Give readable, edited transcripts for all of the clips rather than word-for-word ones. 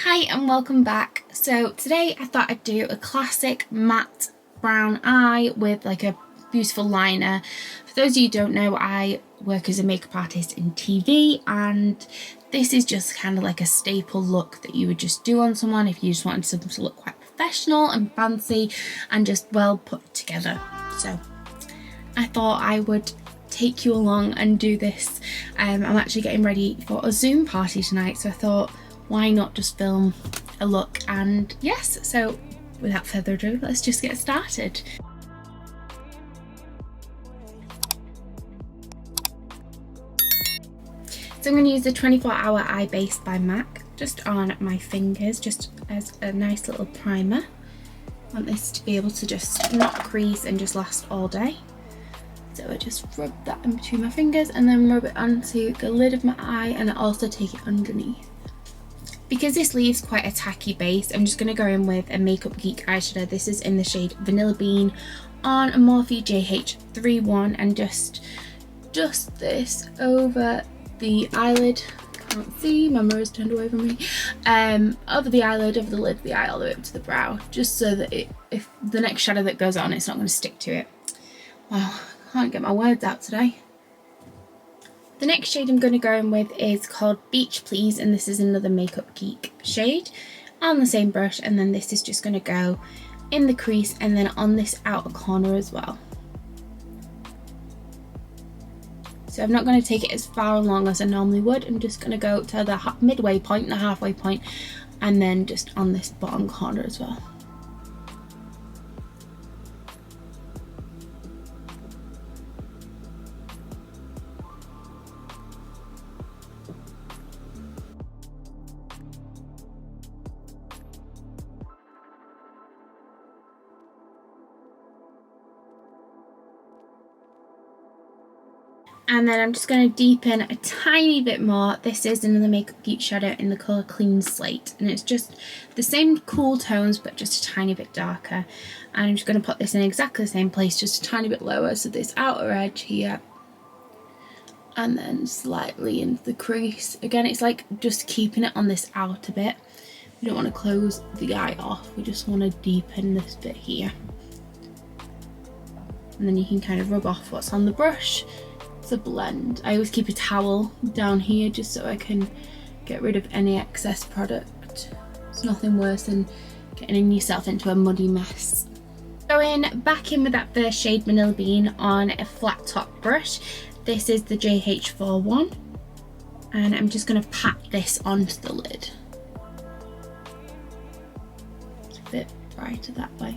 Hi and welcome back. So today I thought I'd do a classic matte brown eye with like a beautiful liner. For those of you who don't know, I work as a makeup artist in TV, and this is just kind of like a staple look that you would just do on someone if you just wanted something to look quite professional and fancy and just well put together. So I thought I would take you along and do this. I'm actually getting ready for a Zoom party tonight, so I thought, why not just film a look? And yes, so without further ado, let's just get started. So I'm going to use the 24-hour eye base by MAC just on my fingers, just as a nice little primer. I want this to be able to just not crease and just last all day. So I just rub that in between my fingers and then rub it onto the lid of my eye, and I also take it underneath. Because this leaves quite a tacky base, I'm just going to go in with a Makeup Geek eyeshadow. This is in the shade Vanilla Bean on a Morphe JH31, and just dust this over the eyelid. Can't see, my mirror's turned away from me. Over the eyelid, over the lid of the eye, all the way up to the brow, just so that if the next shadow that goes on, it's not going to stick to it. Wow, I can't get my words out today. The next shade I'm going to go in with is called Beach Please, and this is another Makeup Geek shade on the same brush, and then this is just going to go in the crease and then on this outer corner as well. So I'm not going to take it as far along as I normally would. I'm just going to go to the midway point, the halfway point, and then just on this bottom corner as well. And then I'm just going to deepen a tiny bit more. This is another Makeup Geek shadow in the colour Clean Slate, and it's just the same cool tones but just a tiny bit darker. And I'm just going to put this in exactly the same place, just a tiny bit lower, so this outer edge here, and then slightly into the crease. Again, it's like just keeping it on this outer bit. We don't want to close the eye off, we just want to deepen this bit here. And then you can kind of rub off what's on the brush. To blend. I always keep a towel down here just so I can get rid of any excess product. It's nothing worse than getting yourself into a muddy mess. Going back in with that first shade, Vanilla Bean, on a flat top brush. This is the JH41, and I'm just going to pat this onto the lid. It's a bit brighter that way.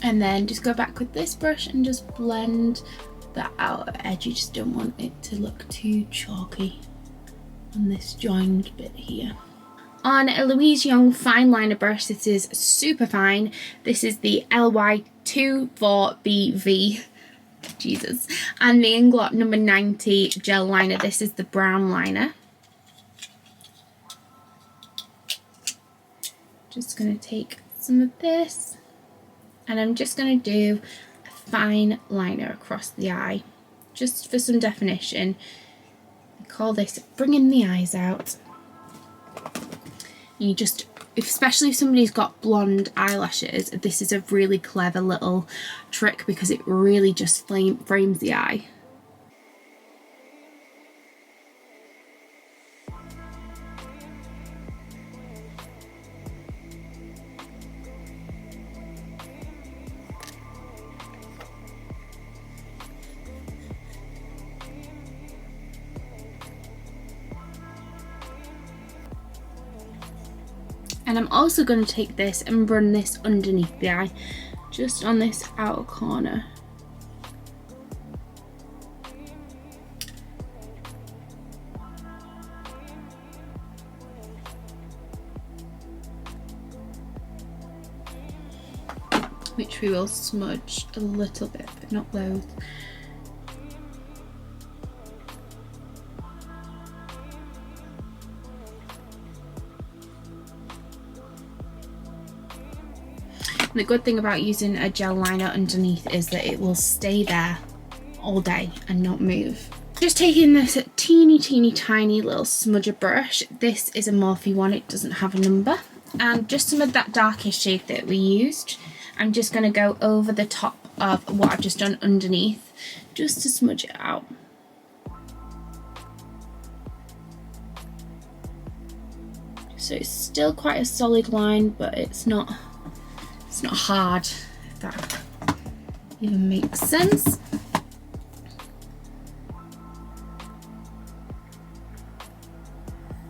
And then just go back with this brush and just blend the outer edge. You just don't want it to look too chalky on this joined bit here. On a Louise Young fine liner brush, this is super fine. This is the LY24BV, Jesus, and the Inglot number 90 gel liner. This is the brown liner. Just gonna take some of this, and I'm just going to do a fine liner across the eye, just for some definition. I call this bringing the eyes out. You just, especially if somebody's got blonde eyelashes, this is a really clever little trick because it really just frames the eye. And I'm also going to take this and run this underneath the eye, just on this outer corner. Which we will smudge a little bit, but not loads. The good thing about using a gel liner underneath is that it will stay there all day and not move. Just taking this teeny tiny little smudger brush. This is a Morphe one, it doesn't have a number. And just some of that darkest shade that we used, I'm just going to go over the top of what I've just done underneath, just to smudge it out. So it's still quite a solid line, but it's not hard, if that even makes sense.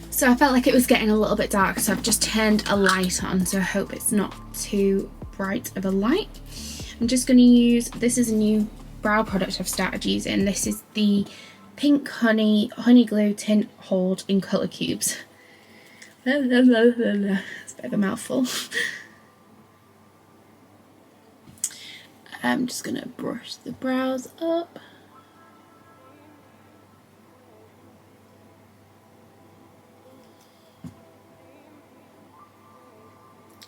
So I felt like it was getting a little bit dark, so I've just turned a light on, so I hope it's not too bright of a light. I'm just going to use, this is a new brow product I've started using. This is the Pink Honey Glue Tint Hold in Colour Cubes. It's a bit of a mouthful. I'm just going to brush the brows up.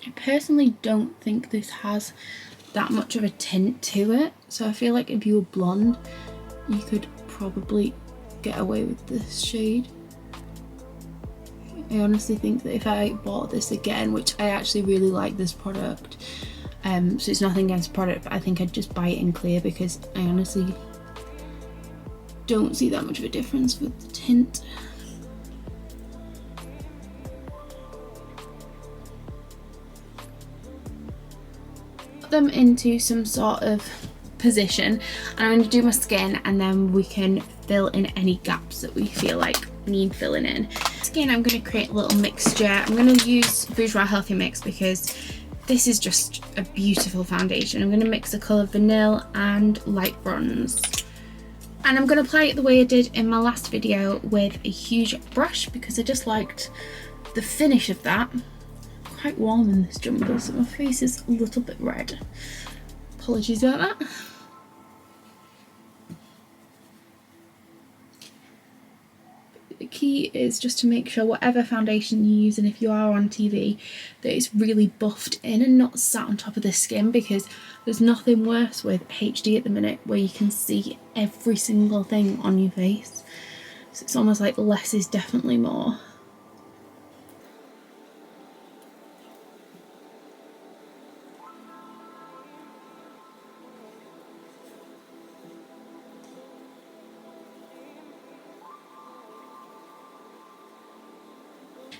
I personally don't think this has that much of a tint to it, so I feel like if you were blonde you could probably get away with this shade. I honestly think that if I bought this again, which I actually really like this product, so it's nothing against the product, but I think I'd just buy it in clear because I honestly don't see that much of a difference with the tint. Them into some sort of position, and I'm going to do my skin, and then we can fill in any gaps that we feel like need filling in. Skin, I'm going to create a little mixture. I'm going to use Bourjois Healthy Mix because this is just a beautiful foundation. I'm going to mix the colour Vanilla and Light Bronze, and I'm going to apply it the way I did in my last video with a huge brush because I just liked the finish of that. Quite warm in this jumper, so my face is a little bit red. Apologies about that. The key is just to make sure whatever foundation you use, and if you are on TV, that it's really buffed in and not sat on top of the skin, because there's nothing worse with HD at the minute where you can see every single thing on your face. So it's almost like less is definitely more.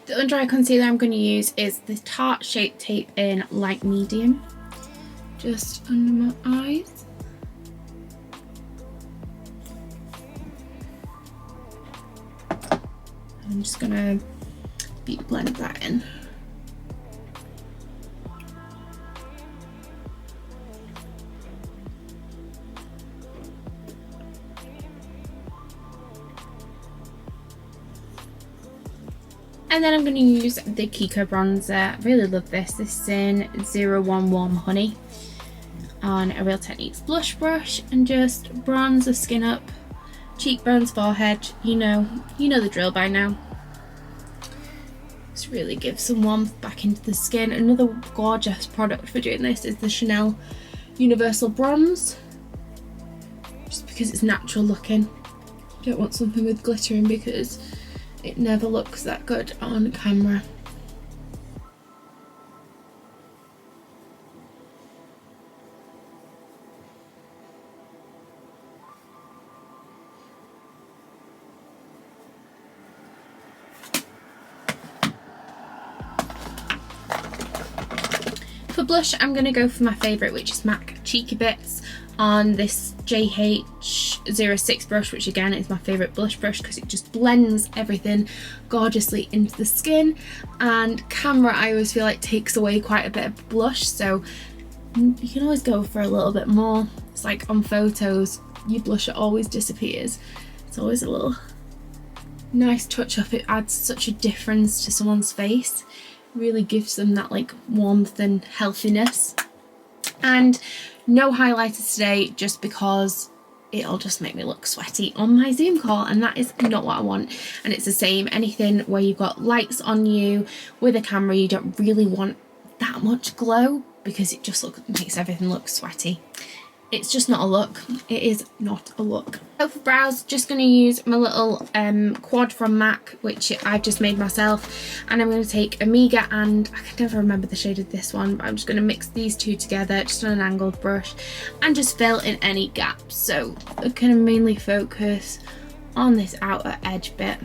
The under eye concealer I'm going to use is the Tarte Shape Tape in light medium, just under my eyes. I'm just going to beauty blend that in. And then I'm going to use the Kiko bronzer. I really love this. This is in 01 Warm Honey on a Real Techniques blush brush, and just bronze the skin up, cheekbones, forehead. You know the drill by now. Just really give some warmth back into the skin. Another gorgeous product for doing this is the Chanel Universal Bronze, just because it's natural looking. You don't want something with glitter in because it never looks that good on camera. For blush, I'm going to go for my favourite, which is MAC Cheeky Bits on this JH06 brush, which again is my favourite blush brush because it just blends everything gorgeously into the skin, and camera I always feel like takes away quite a bit of blush, so you can always go for a little bit more. It's like on photos, your blush always disappears. It's always a little nice touch up. It adds such a difference to someone's face, really gives them that like warmth and healthiness. And no highlighters today, just because it'll just make me look sweaty on my Zoom call, and that is not what I want. And it's the same, anything where you've got lights on you with a camera, you don't really want that much glow, because it just makes everything look sweaty. It's just not a look. It is not a look. So for brows, just going to use my little quad from MAC, which I've just made myself. And I'm going to take Amiga, and I can never remember the shade of this one, but I'm just going to mix these two together just on an angled brush and just fill in any gaps. So I'm going to mainly focus on this outer edge bit.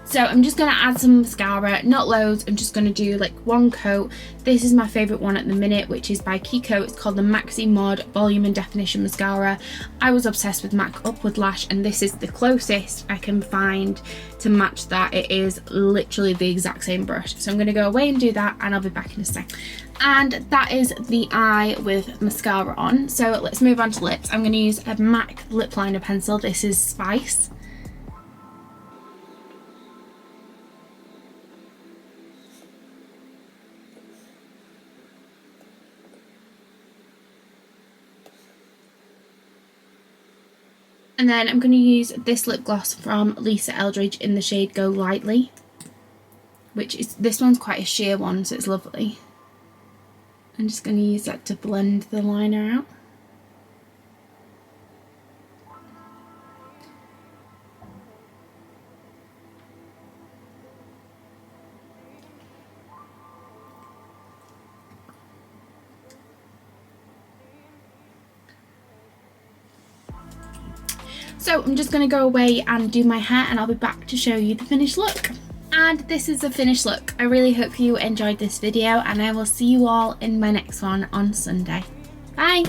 So I'm just going to add some mascara, not loads. I'm just going to do like one coat. This is my favourite one at the minute, which is by Kiko. It's called the Maxi Mod Volume and Definition Mascara. I was obsessed with MAC Upward Lash, and this is the closest I can find to match that. It is literally the exact same brush. So I'm going to go away and do that, and I'll be back in a sec. And that is the eye with mascara on. So let's move on to lips. I'm going to use a MAC lip liner pencil. This is Spice. And then I'm going to use this lip gloss from Lisa Eldridge in the shade Go Lightly, which is, this one's quite a sheer one, so it's lovely. I'm just going to use that to blend the liner out. So I'm just going to go away and do my hair, and I'll be back to show you the finished look. And this is the finished look. I really hope you enjoyed this video, and I will see you all in my next one on Sunday. Bye!